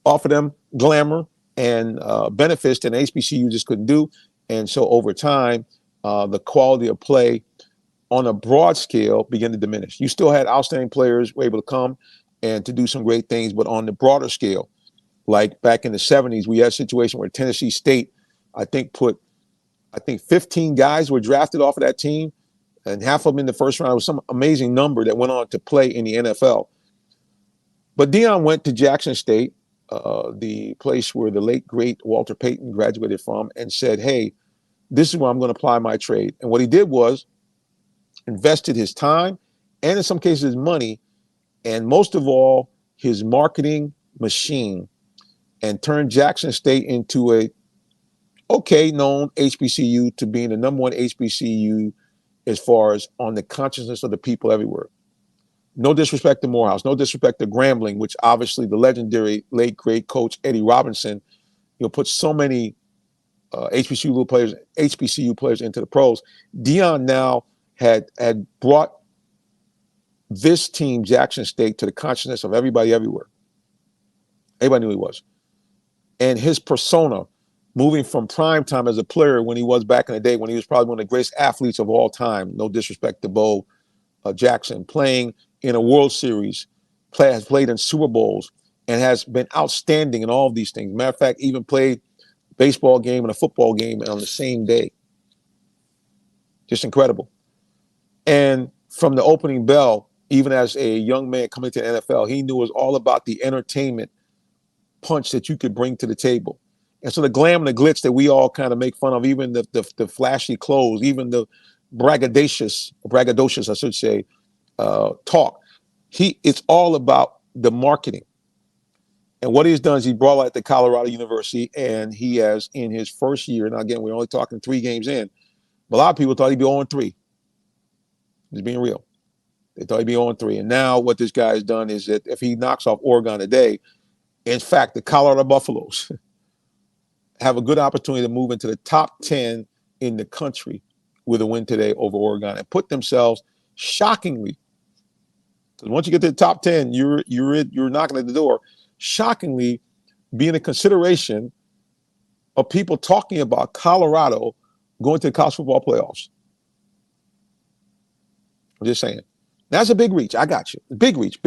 offer them glamour and benefits that HBCU just couldn't do. And so over time, the quality of play on a broad scale began to diminish. You still had outstanding players who were able to come and to do some great things, but on the broader scale, like back in the 70s, we had a situation where Tennessee State, I think 15 guys were drafted off of that team, and half of them in the first round. It was some amazing number that went on to play in the NFL. But Deion went to Jackson State, the place where the late, great Walter Payton graduated from, and said, hey, this is where I'm going to apply my trade. And what he did was invested his time and in some cases his money, and most of all, his marketing machine, and turned Jackson State into a known HBCU to being the number one HBCU as far as on the consciousness of the people everywhere. No disrespect to Morehouse, no disrespect to Grambling, which obviously the legendary late great coach Eddie Robinson, put so many HBCU players into the pros. Deion now had brought this team, Jackson State, to the consciousness of everybody everywhere. Everybody knew he was. And his persona, moving from prime time as a player when he was back in the day, when he was probably one of the greatest athletes of all time, no disrespect to Bo Jackson, playing in a World Series, has played in Super Bowls, and has been outstanding in all of these things. Matter of fact, even played a baseball game and a football game on the same day. Just incredible. And from the opening bell, even as a young man coming to the NFL, he knew it was all about the entertainment punch that you could bring to the table. And so the glam and the glitz that we all kind of make fun of, even the flashy clothes, even the braggadocious, I should say, talk. It's all about the marketing. And what he's done is he brought out to Colorado University, and he has, in his first year, now again, we're only talking 3 games in, but a lot of people thought he'd be 0-3. Just being real. They thought he'd be 0-3. And now what this guy has done is that if he knocks off Oregon today, in fact, the Colorado Buffaloes have a good opportunity to move into the top 10 in the country with a win today over Oregon and put themselves shockingly, because once you get to the top 10, you're knocking at the door, shockingly being a consideration of people talking about Colorado going to the college football playoffs. I'm just saying. That's a big reach. I got you. Big reach.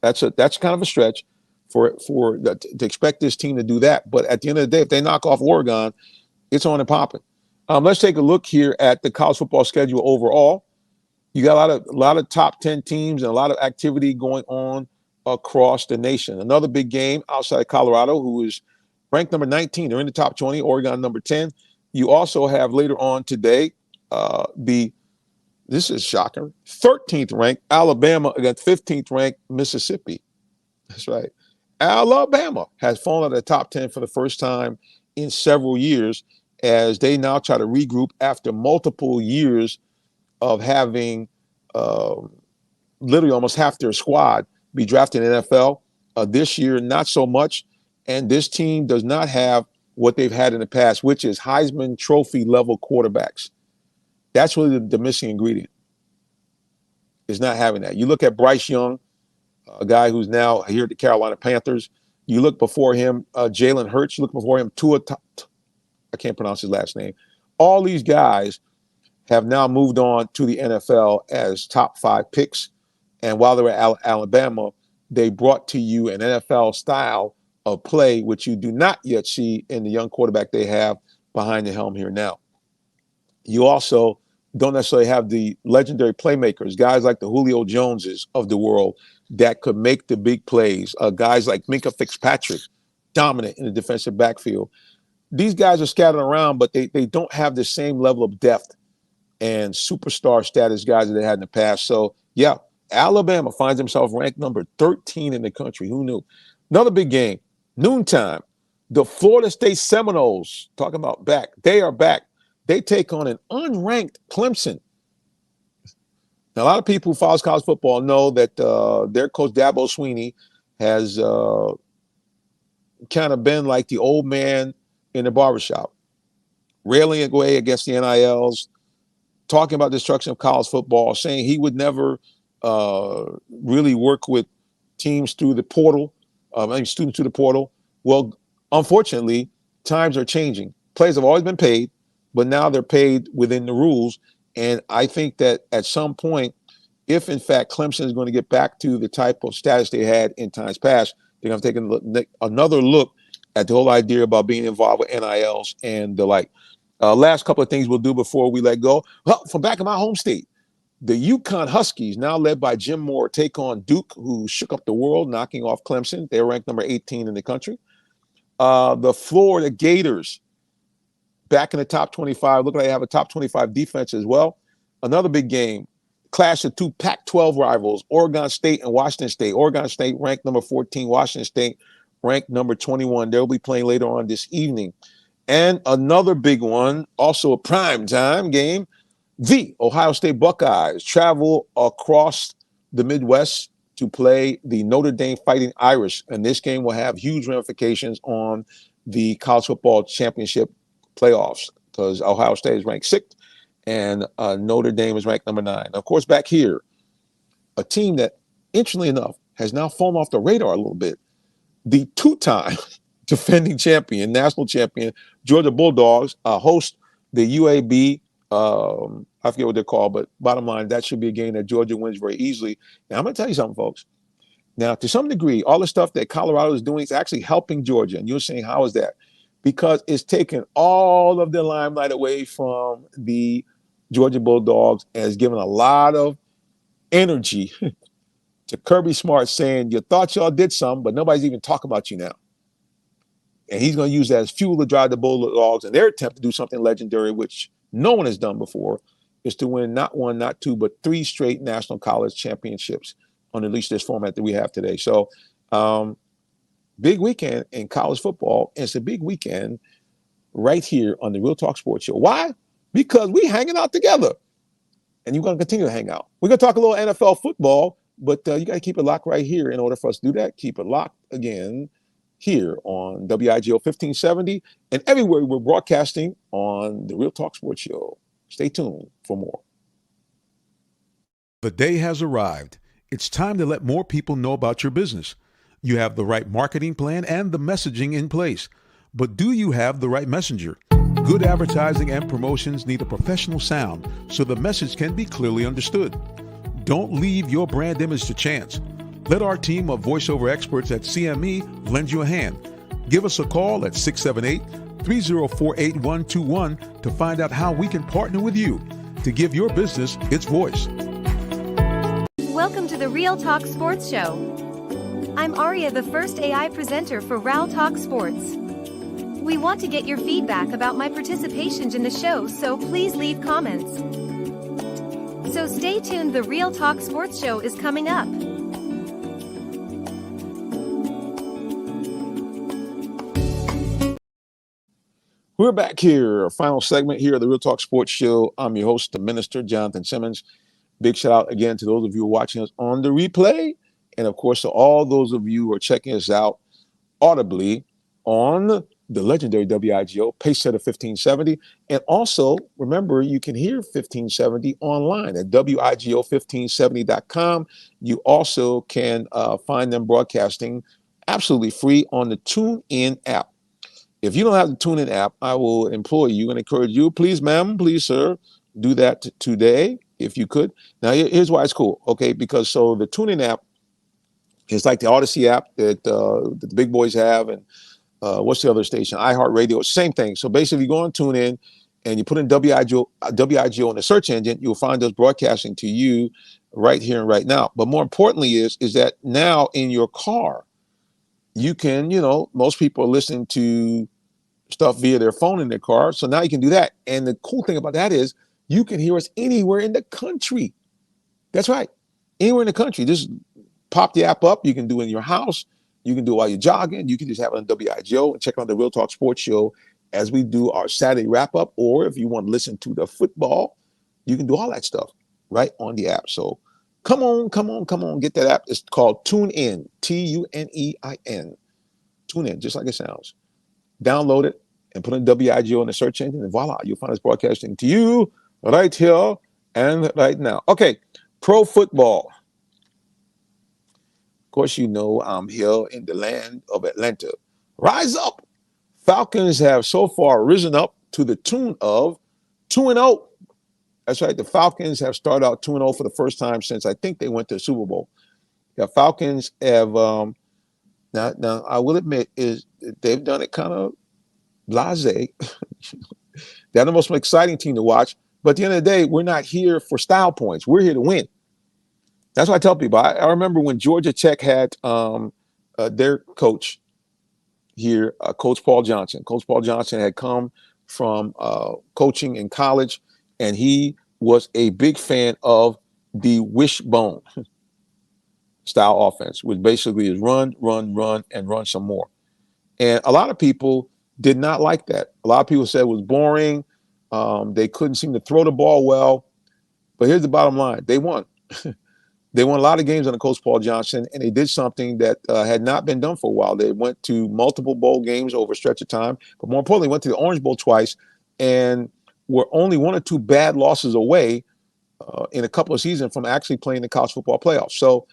That's kind of a stretch to expect this team to do that. But at the end of the day, if they knock off Oregon, it's on and popping. Let's take a look here at the college football schedule overall. You got a lot of top 10 teams and a lot of activity going on across the nation. Another big game outside Colorado, who is ranked number 19. They're in the top 20. Oregon number 10. You also have later on today this is shocking, 13th ranked Alabama against 15th ranked Mississippi. That's right. Alabama has fallen out of the top 10 for the first time in several years, as they now try to regroup after multiple years of having literally almost half their squad be drafted in the NFL. This year, not so much. And this team does not have what they've had in the past, which is Heisman Trophy level quarterbacks. That's really the missing ingredient, is not having that. You look at Bryce Young, a guy who's now here at the Carolina Panthers. You look before him, Jalen Hurts. You look before him, I can't pronounce his last name. All these guys have now moved on to the NFL as top 5 picks. And while they were at Alabama, they brought to you an NFL style of play, which you do not yet see in the young quarterback they have behind the helm here now. You also don't necessarily have the legendary playmakers, guys like the Julio Joneses of the world that could make the big plays, guys like Minkah Fitzpatrick, dominant in the defensive backfield. These guys are scattered around, but they don't have the same level of depth and superstar status guys that they had in the past. So, yeah, Alabama finds himself ranked number 13 in the country. Who knew? Another big game, noontime. The Florida State Seminoles, talking about back, they are back. They take on an unranked Clemson. Now, a lot of people who follow college football know that their coach, Dabo Swinney, has kind of been like the old man in the barbershop, railing away against the NILs, talking about destruction of college football, saying he would never really work with teams through the portal, students through the portal. Well, unfortunately, times are changing. Players have always been paid, but now they're paid within the rules. And I think that at some point, if in fact Clemson is going to get back to the type of status they had in times past, they're going to take another look at the whole idea about being involved with NILs and the like. Last couple of things we'll do before we let go. Well, from back in my home state, The UConn Huskies, now led by Jim Moore, take on Duke, who shook up the world, knocking off Clemson. They're ranked number 18 in the country. The Florida Gators, back in the top 25, look like they have a top 25 defense as well. Another big game, clash of two Pac-12 rivals, Oregon State and Washington State. Oregon State ranked number 14, Washington State ranked number 21. They'll be playing later on this evening. And another big one, also a prime time game, the Ohio State Buckeyes travel across the Midwest to play the Notre Dame Fighting Irish. And this game will have huge ramifications on the college football championship playoffs because Ohio State is ranked 6th and Notre Dame is ranked number 9. Of course, back here, a team that, interestingly enough, has now fallen off the radar a little bit. The two-time defending champion, national champion, Georgia Bulldogs, host the UAB. I forget what they're called, but bottom line, that should be a game that Georgia wins very easily. Now, I'm going to tell you something, folks. Now, to some degree, all the stuff that Colorado is doing is actually helping Georgia. And you're saying, how is that? Because it's taken all of the limelight away from the Georgia Bulldogs and has given a lot of energy to Kirby Smart saying, you thought y'all did something, but nobody's even talking about you now. And he's going to use that as fuel to drive the Bulldogs in their attempt to do something legendary, which no one has done before, is to win not 1, not 2, but 3 straight national college championships on at least this format that we have today. So big weekend in college football. And it's a big weekend right here on the Real Talk Sports Show. Why? Because we hanging out together. And you're going to continue to hang out. We're going to talk a little NFL football, but you got to keep it locked right here in order for us to do that. Keep it locked again here on WIGO 1570 and everywhere we're broadcasting on the Real Talk Sports Show. Stay tuned for more. The day has arrived. It's time to let more people know about your business. You have the right marketing plan and the messaging in place. But do you have the right messenger? Good advertising and promotions need a professional sound so the message can be clearly understood. Don't leave your brand image to chance. Let our team of voiceover experts at CME lend you a hand. Give us a call at 678-304-8121 to find out how we can partner with you to give your business its voice. Welcome to the Real Talk Sports Show. I'm Aria, the first AI presenter for Real Talk Sports. We want to get your feedback about my participation in the show, so please leave comments. So stay tuned, the Real Talk Sports Show is coming up. We're back here, our final segment here of the Real Talk Sports Show. I'm your host, the Minister, Jonathan Simmons. Big shout out again to those of you watching us on the replay. And of course, to all those of you who are checking us out audibly on the legendary WIGO, Pacesetter 1570. And also, remember, you can hear 1570 online at WIGO1570.com. You also can find them broadcasting absolutely free on the TuneIn app. If you don't have the TuneIn app, I will implore you and encourage you, please, ma'am, please, sir, do that today if you could. Now, here's why it's cool, okay? Because so the TuneIn app is like the Odyssey app that the big boys have, and what's the other station? iHeartRadio, same thing. So basically, you go on TuneIn and you put in WIGO in the search engine, you'll find us broadcasting to you right here and right now. But more importantly is that now in your car, you can, most people are listening to stuff via their phone in their car. So now you can do that. And the cool thing about that is you can hear us anywhere in the country. That's right. Anywhere in the country. Just pop the app up. You can do it in your house. You can do it while you're jogging. You can just have it on WIGO and check out the Real Talk Sports Show as we do our Saturday wrap up. Or if you want to listen to the football, you can do all that stuff right on the app. So come on, get that app. It's called TuneIn, TuneIn. TuneIn, just like it sounds. Download it and put in WIGO in the search engine, and voila, you'll find us broadcasting to you right here and right now. Okay, pro football. Of course, I'm here in the land of Atlanta. Rise up. Falcons have so far risen up to the tune of 2-0. That's right. The Falcons have started out 2-0 for the first time since I think they went to the Super Bowl. The Falcons have now I will admit is they've done it kind of blasé. They're the most exciting team to watch, But at the end of the day, we're not here for style points. We're here to win. That's what I tell people. I remember when Georgia Tech had their coach here, Coach Paul Johnson. Coach Paul Johnson had come from coaching in college, and he was a big fan of the wishbone style offense, which basically is run, run, run, and run some more. And a lot of people did not like that. A lot of people said it was boring. They couldn't seem to throw the ball well. But here's the bottom line. They won. They won a lot of games under Coach Paul Johnson, and they did something that had not been done for a while. They went to multiple bowl games over a stretch of time, but more importantly, went to the Orange Bowl twice and were only 1 or 2 bad losses away in a couple of seasons from actually playing the college football playoffs. So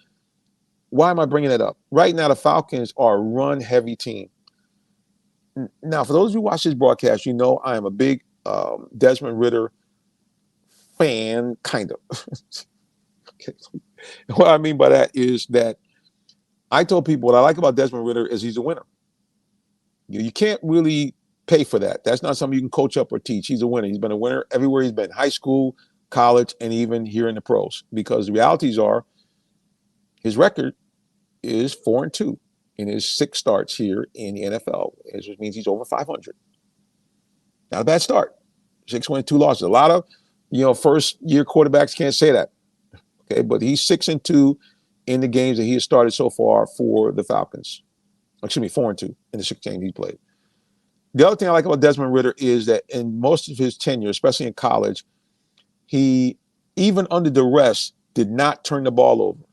why am I bringing that up? Right now, the Falcons are a run-heavy team. Now, for those of you who watch this broadcast, you know I am a big Desmond Ridder fan, kind of. Okay. What I mean by that is that I told people what I like about Desmond Ridder is he's a winner. You can't really pay for that. That's not something you can coach up or teach. He's a winner. He's been a winner everywhere he's been, high school, college, and even here in the pros. Because the realities are his record is 4-2 in his 6 starts here in the NFL, which means he's over 500. Not a bad start. 6 wins, 2 losses. A lot of, first-year quarterbacks can't say that. Okay, but he's 6-2 in the games that he has started so far for the Falcons. Excuse me, 4-2 in the 6 games he played. The other thing I like about Desmond Ridder is that in most of his tenure, especially in college, he, even under duress, did not turn the ball over.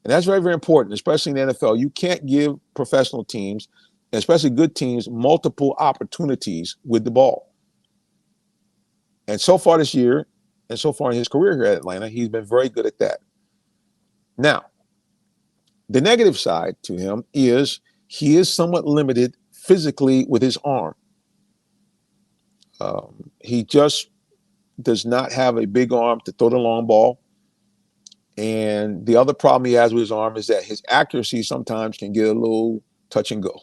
And that's very, very important, especially in the NFL. You can't give professional teams, and especially good teams, multiple opportunities with the ball. And so far this year, and so far in his career here at Atlanta, he's been very good at that. Now, the negative side to him is he is somewhat limited physically with his arm. He just does not have a big arm to throw the long ball. And the other problem he has with his arm is that his accuracy sometimes can get a little touch and go.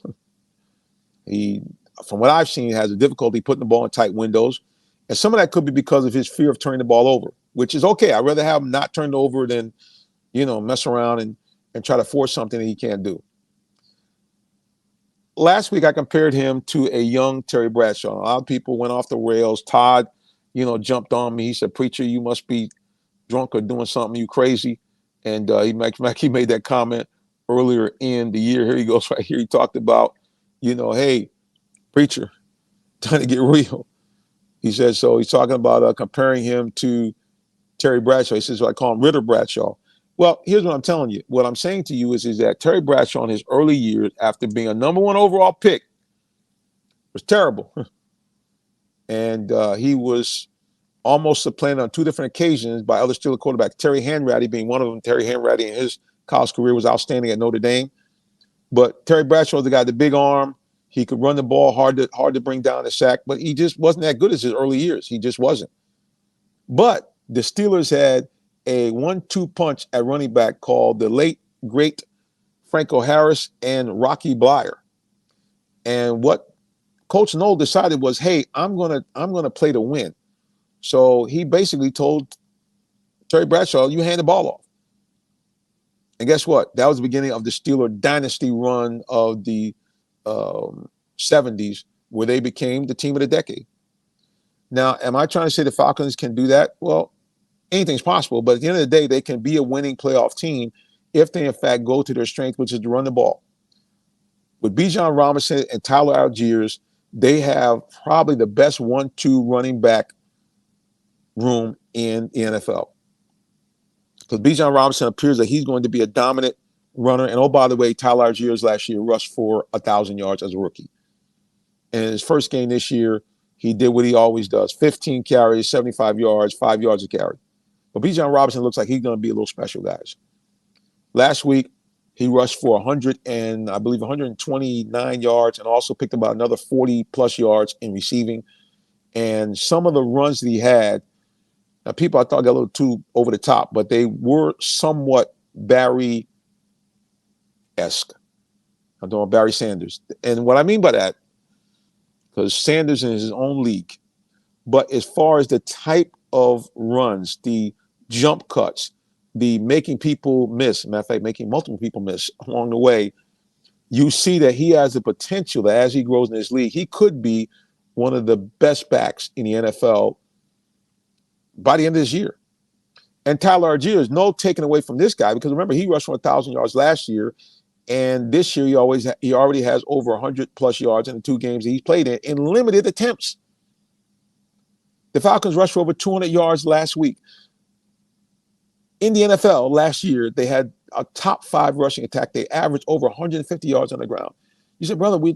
He, from what I've seen, has a difficulty putting the ball in tight windows. And some of that could be because of his fear of turning the ball over, which is okay. I'd rather have him not turned over than, mess around and try to force something that he can't do. Last week, I compared him to a young Terry Bradshaw. A lot of people went off the rails. Todd, jumped on me. He said, "Preacher, you must be drunk or doing something. You crazy." And he made that comment earlier in the year. Here he goes right here. He talked about, hey, preacher, trying to get real. He said, so he's talking about comparing him to Terry Bradshaw. He says, well, I call him Ridder Bradshaw. Well, here's what I'm telling you. What I'm saying to you is that Terry Bradshaw in his early years, after being a number 1 overall pick, was terrible. And he was almost supplanted on 2 different occasions by other Steeler quarterbacks, Terry Hanratty being one of them. Terry Hanratty in his college career was outstanding at Notre Dame. But Terry Bradshaw was the guy with the big arm. He could run the ball hard to bring down a sack, but he just wasn't that good as his early years. He just wasn't. But the Steelers had a 1-2 punch at running back called the late, great Franco Harris and Rocky Blyer. And what Coach Noll decided was, hey, I'm gonna play to win. So he basically told Terry Bradshaw, you hand the ball off. And guess what? That was the beginning of the Steeler dynasty run of the 70s, where they became the team of the decade. Now, am I trying to say the Falcons can do that? Well, anything's possible, but at the end of the day, they can be a winning playoff team if they, in fact, go to their strength, which is to run the ball. With Bijan Robinson and Tyler Algiers, they have probably the best 1-2 running back room in the NFL. Because Bijan Robinson appears that he's going to be a dominant runner. And oh, by the way, Tyler Algiers last year rushed for 1,000 yards as a rookie. And in his first game this year, he did what he always does: 15 carries, 75 yards, 5 yards a carry. But Bijan Robinson looks like he's going to be a little special, guys. Last week, he rushed for 129 yards, and also picked about another 40-plus yards in receiving. And some of the runs that he had, now people I thought got a little too over the top, but they were somewhat Barry-esque. I'm talking about Barry Sanders. And what I mean by that, because Sanders in his own league But as far as the type of runs, the jump cuts, the making people miss, matter of fact, making multiple people miss along the way, you see that he has the potential that as he grows in this league, he could be one of the best backs in the NFL by the end of this year. And Tyler Algier is no taking away from this guy, because remember, he rushed for 1,000 yards last year, and this year he already has over 100 plus yards in the 2 games that he's played in limited attempts. The Falcons rushed for over 200 yards last week. In the NFL last year, they had a top 5 rushing attack. They averaged over 150 yards on the ground. You said, brother, we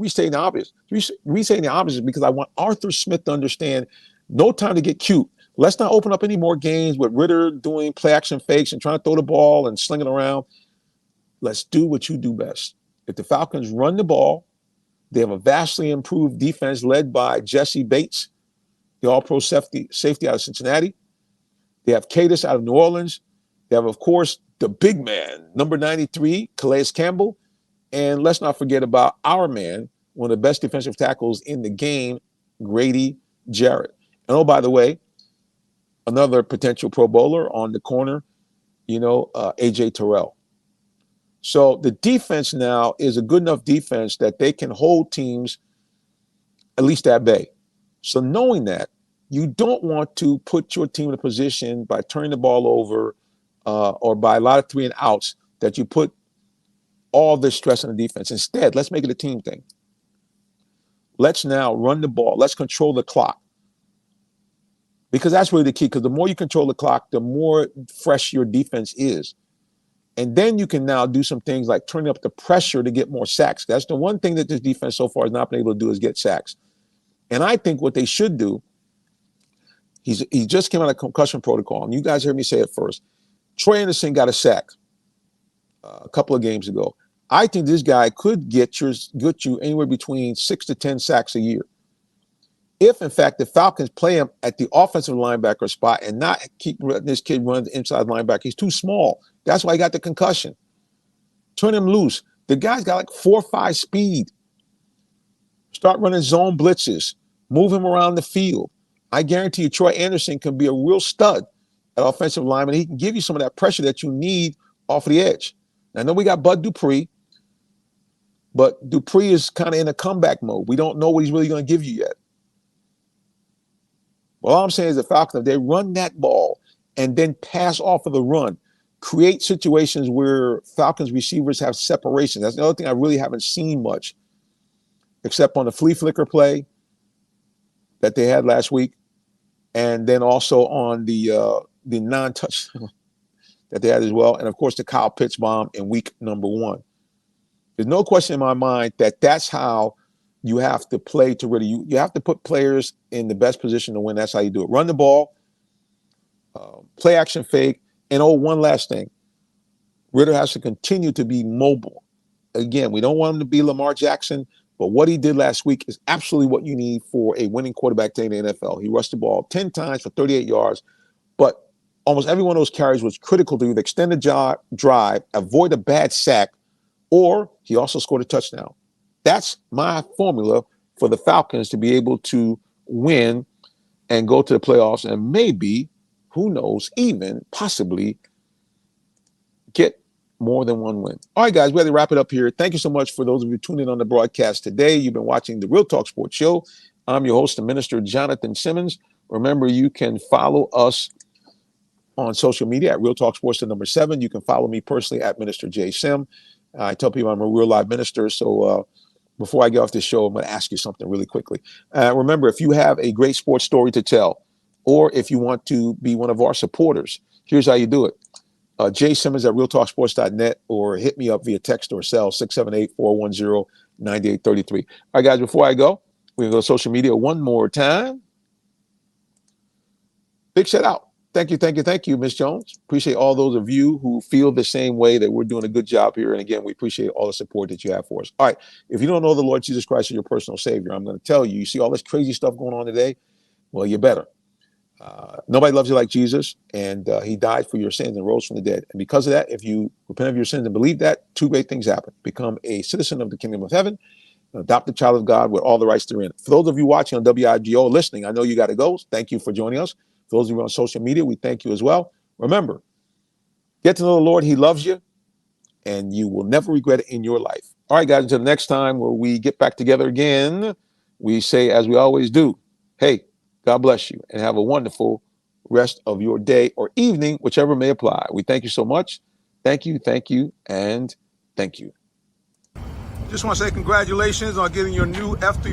say the obvious. We say the obvious because I want Arthur Smith to understand no time to get cute. Let's not open up any more games with Ritter doing play action fakes and trying to throw the ball and sling it around. Let's do what you do best. If the Falcons run the ball, they have a vastly improved defense led by Jesse Bates, the all-pro safety out of Cincinnati. They have Cadis out of New Orleans. They have, of course, the big man, number 93, Calais Campbell. And let's not forget about our man, one of the best defensive tackles in the game, Grady Jarrett. And oh, by the way, another potential Pro Bowler on the corner, A.J. Terrell. So the defense now is a good enough defense that they can hold teams at least at bay. So knowing that, you don't want to put your team in a position by turning the ball over or by a lot of 3 and outs that you put all this stress on the defense. Instead, let's make it a team thing. Let's now run the ball. Let's control the clock. Because that's really the key, because the more you control the clock, the more fresh your defense is. And then you can now do some things like turning up the pressure to get more sacks. That's the one thing that this defense so far has not been able to do, is get sacks. And I think what they should do, he just came out of concussion protocol, and you guys heard me say it first. Troy Anderson got a sack a couple of games ago. I think this guy could get you anywhere between 6 to 10 sacks a year. If, in fact, the Falcons play him at the offensive linebacker spot and not keep this kid run the inside linebacker. He's too small. That's why he got the concussion. Turn him loose. The guy's got like 4.5 speed. Start running zone blitzes. Move him around the field. I guarantee you Troy Anderson can be a real stud at offensive lineman. He can give you some of that pressure that you need off the edge. Now, I know we got Bud Dupree, but Dupree is kind of in a comeback mode. We don't know what he's really going to give you yet. Well, all I'm saying is the Falcons, if they run that ball and then pass off of the run, create situations where Falcons receivers have separation. That's the other thing I really haven't seen much, except on the flea flicker play that they had last week, and then also on the non-touch that they had as well, and of course the Kyle Pitts bomb in week number 1. There's no question in my mind that that's how you have to play to really, you have to put players in the best position to win. That's how you do it. Run the ball, play action fake, and one last thing. Ritter has to continue to be mobile. Again, we don't want him to be Lamar Jackson, but what he did last week is absolutely what you need for a winning quarterback today in the NFL. He rushed the ball 10 times for 38 yards, but almost every one of those carries was critical to either extend the drive, avoid a bad sack, or he also scored a touchdown. That's my formula for the Falcons to be able to win and go to the playoffs and maybe, who knows, even possibly get more than one win. All right, guys, we have to wrap it up here. Thank you so much for those of you tuning in on the broadcast today. You've been watching the Real Talk Sports Show. I'm your host and minister, Jonathan Simmons. Remember, you can follow us on social media at Real Talk Sports, the number 7. You can follow me personally at Minister J. Sim. I tell people I'm a real live minister, so before I get off this show, I'm going to ask you something really quickly. Remember, if you have a great sports story to tell, or if you want to be one of our supporters, here's how you do it. Jay Simmons at realtalksports.net, or hit me up via text or cell 678-410-9833. All right, guys, before I go, we're going to go to social media one more time. Big shout out. Thank you, Ms. Jones. Appreciate all those of you who feel the same way, that we're doing a good job here. And again, we appreciate all the support that you have for us. All right, if you don't know the Lord Jesus Christ as your personal Savior, I'm going to tell you, you see all this crazy stuff going on today? Well, you better. Nobody loves you like Jesus, and he died for your sins and rose from the dead. And because of that, if you repent of your sins and believe that, 2 great things happen. Become a citizen of the kingdom of heaven, adopted child of God with all the rights therein. For those of you watching on WIGO, listening, I know you got to go. Thank you for joining us. For those of you on social media, we thank you as well. Remember, get to know the Lord. He loves you, and you will never regret it in your life. All right, guys, until the next time where we get back together again, we say, as we always do, hey, God bless you, and have a wonderful rest of your day or evening, whichever may apply. We thank you so much. Thank you, and thank you. Just want to say congratulations on getting your new F3.